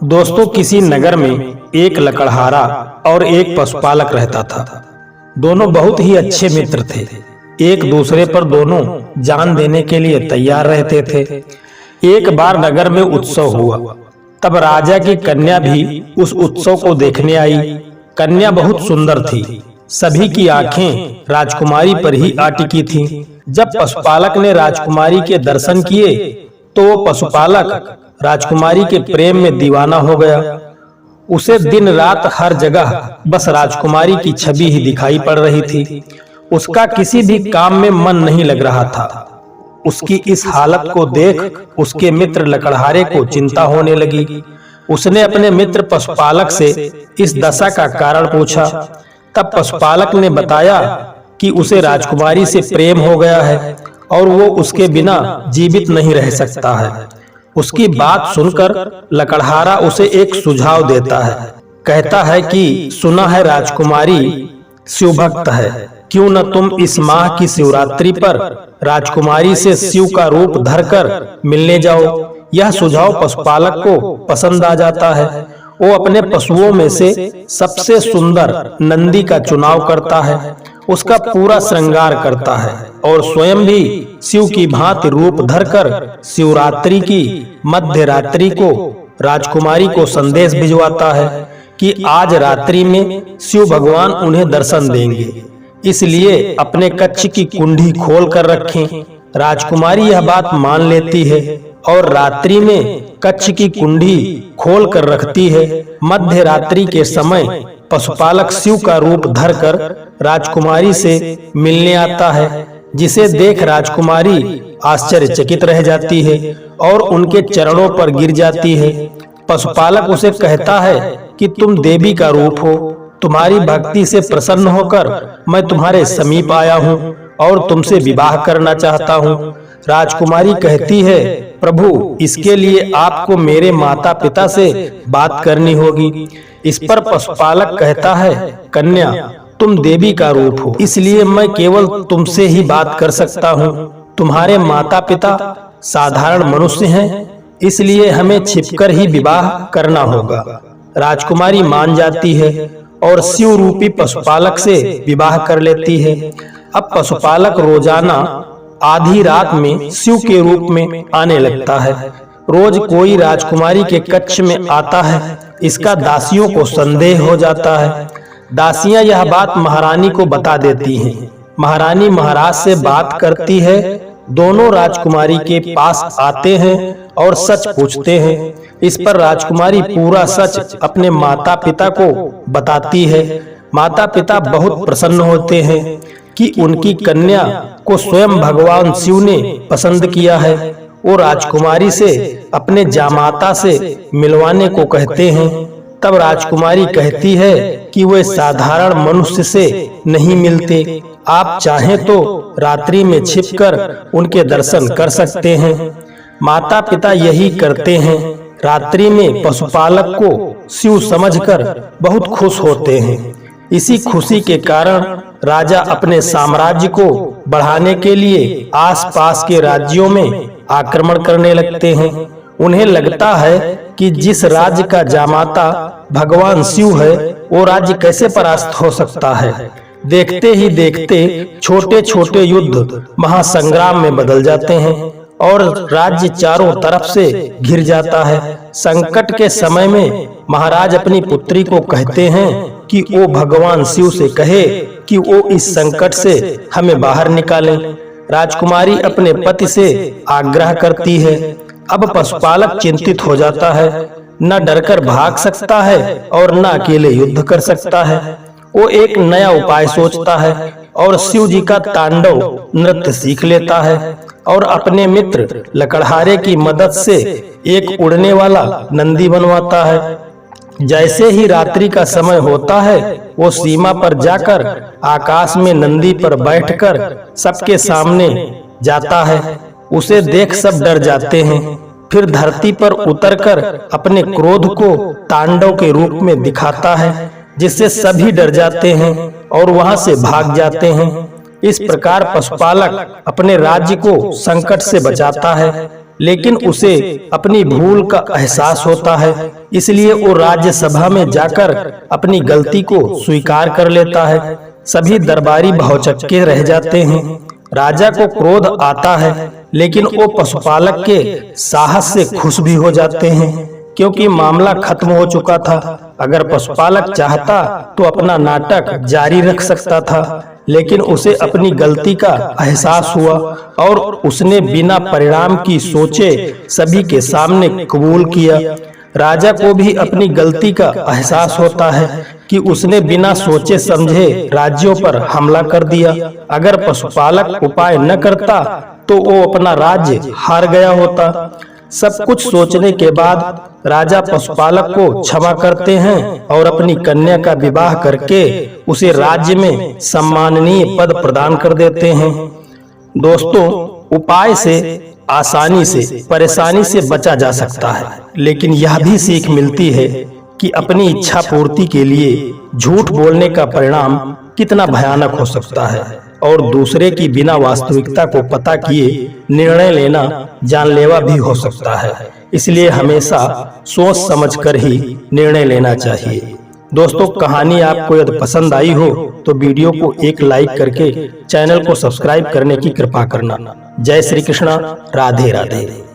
दोस्तों, किसी नगर में एक लकड़हारा और एक पशुपालक रहता था। दोनों बहुत ही अच्छे मित्र थे। एक दूसरे पर दोनों जान देने के लिए तैयार रहते थे। एक बार नगर में उत्सव हुआ। तब राजा की कन्या भी उस उत्सव को देखने आई। कन्या बहुत सुंदर थी। सभी की आंखें राजकुमारी पर ही अटकी थीं। जब पशुपालक ने राजकुमारी के दर्शन किए तो वो पशुपालक राजकुमारी के प्रेम में दीवाना हो गया। उसे दिन रात हर जगह बस राजकुमारी की छवि ही दिखाई पड़ रही थी। उसका किसी भी काम में मन नहीं लग रहा था। उसकी इस हालत को देख उसके मित्र लकड़हारे को चिंता होने लगी। उसने अपने मित्र पशुपालक से इस दशा का कारण पूछा। तब पशुपालक ने बताया कि उसे राजकुमारी से प्रेम हो गया है और वो उसके बिना जीवित नहीं रह सकता है। उसकी बात सुनकर लकड़हारा उसे एक सुझाव देता है। कहता है कि सुना है राजकुमारी शिव भक्त है, क्यों न तुम इस माह की शिवरात्रि पर राजकुमारी से शिव का रूप धरकर मिलने जाओ। यह सुझाव पशुपालक को पसंद आ जाता है। वो अपने पशुओं में से सबसे सुंदर नंदी का चुनाव करता है, उसका पूरा श्रृंगार करता है और स्वयं भी शिव की भांति रूप धरकर शिवरात्रि की मध्य रात्रि को राजकुमारी को संदेश भिजवाता है कि आज रात्रि में शिव भगवान उन्हें दर्शन देंगे, इसलिए अपने कक्ष की कुंडी खोल कर रखें। राजकुमारी यह बात मान लेती है और रात्रि में कक्ष की कुंडी खोल कर रखती है। मध्य रात्रि के समय पशुपालक शिव का रूप धरकर राजकुमारी से मिलने आता है, जिसे देख राजकुमारी आश्चर्यचकित रह जाती है और उनके चरणों पर गिर जाती है। पशुपालक उसे कहता है कि तुम देवी का रूप हो, तुम्हारी भक्ति से प्रसन्न होकर मैं तुम्हारे समीप आया हूँ और तुमसे विवाह करना चाहता हूँ। राजकुमारी कहती है, प्रभु, इसके लिए आपको मेरे माता पिता से बात करनी होगी। इस पर पशुपालक कहता है, कन्या, तुम देवी का रूप हो, इसलिए मैं केवल तुमसे ही बात कर सकता हूँ। तुम्हारे माता पिता साधारण मनुष्य हैं, इसलिए हमें छिपकर ही विवाह करना होगा। राजकुमारी मान जाती है और शिव रूपी पशुपालक से विवाह कर लेती है। अब पशुपालक रोजाना आधी रात में शिव के रूप में आने लगता है। रोज कोई राजकुमारी के कक्ष में आता है। इसका दासियों को संदेह हो जाता है। दासियां यह बात महारानी को बता देती हैं। महारानी महाराज से बात करती है। दोनों राजकुमारी के पास आते हैं और सच पूछते हैं। इस पर राजकुमारी पूरा सच अपने माता पिता को बताती है। माता पिता बहुत प्रसन्न होते हैं कि उनकी कन्या को स्वयं भगवान शिव ने पसंद किया है। वो राजकुमारी से अपने जामाता से मिलवाने को कहते हैं। तब राजकुमारी कहती है कि वे साधारण मनुष्य से नहीं मिलते, आप चाहें तो रात्रि में छिपकर उनके दर्शन कर सकते हैं। माता पिता यही करते हैं। रात्रि में पशुपालक को शिव समझकर बहुत खुश होते हैं। इसी खुशी के कारण राजा अपने साम्राज्य को बढ़ाने के लिए आसपास के राज्यों में आक्रमण करने लगते हैं। उन्हें लगता है कि जिस राज्य का जामाता भगवान शिव है, वो राज्य कैसे परास्त हो सकता है। देखते ही देखते छोटे छोटे युद्ध महासंग्राम में बदल जाते हैं और राज्य चारों तरफ से घिर जाता है। संकट के समय में महाराज अपनी पुत्री को कहते हैं कि वो भगवान शिव से कहे कि वो इस संकट से हमें बाहर निकालें। राजकुमारी अपने पति से आग्रह करती है। अब पशुपालक चिंतित हो जाता है। न डरकर भाग सकता है और न अकेले युद्ध कर सकता है। वो एक नया उपाय सोचता है और शिव जी का तांडव नृत्य सीख लेता है और अपने मित्र लकड़हारे की मदद से एक उड़ने वाला नंदी बनवाता है। जैसे ही रात्रि का समय होता है, वो सीमा पर जाकर आकाश में नंदी पर बैठकर सबके सामने जाता है। उसे देख सब डर जाते हैं। फिर धरती पर उतरकर अपने क्रोध को तांडव के रूप में दिखाता है, जिससे सभी डर जाते हैं और वहां से भाग जाते हैं। इस प्रकार पशुपालक अपने राज्य को संकट से बचाता है लेकिन उसे अपनी भूल का एहसास होता है, इसलिए वो राज्यसभा में जाकर अपनी गलती को स्वीकार कर लेता है। सभी दरबारी भौचक्के रह जाते हैं। राजा को क्रोध आता है, लेकिन वो पशुपालक के साहस से खुश भी हो जाते हैं, क्योंकि मामला खत्म हो चुका था। अगर पशुपालक चाहता तो अपना नाटक जारी रख सकता था, लेकिन उसे अपनी गलती का एहसास हुआ और उसने बिना परिणाम की सोचे सभी के सामने कबूल किया। राजा को भी अपनी गलती का एहसास होता है कि उसने बिना सोचे समझे राज्यों पर हमला कर दिया। अगर पशुपालक उपाय न करता तो वो अपना राज्य हार गया होता। सब कुछ सोचने के बाद राजा पशुपालक को क्षमा करते हैं और अपनी कन्या का विवाह करके उसे राज्य में सम्माननीय पद प्रदान कर देते हैं। दोस्तों, उपाय से आसानी से परेशानी से बचा जा सकता है, लेकिन यह भी सीख मिलती है कि अपनी इच्छा पूर्ति के लिए झूठ बोलने का परिणाम कितना भयानक हो सकता है और दूसरे की बिना वास्तविकता को पता किए निर्णय लेना जानलेवा भी हो सकता है। इसलिए हमेशा सोच समझकर ही निर्णय लेना चाहिए। दोस्तों, कहानी आपको यदि पसंद आई हो तो वीडियो को एक लाइक करके चैनल को सब्सक्राइब करने की कृपा करना। जय श्री कृष्णा। राधे राधे।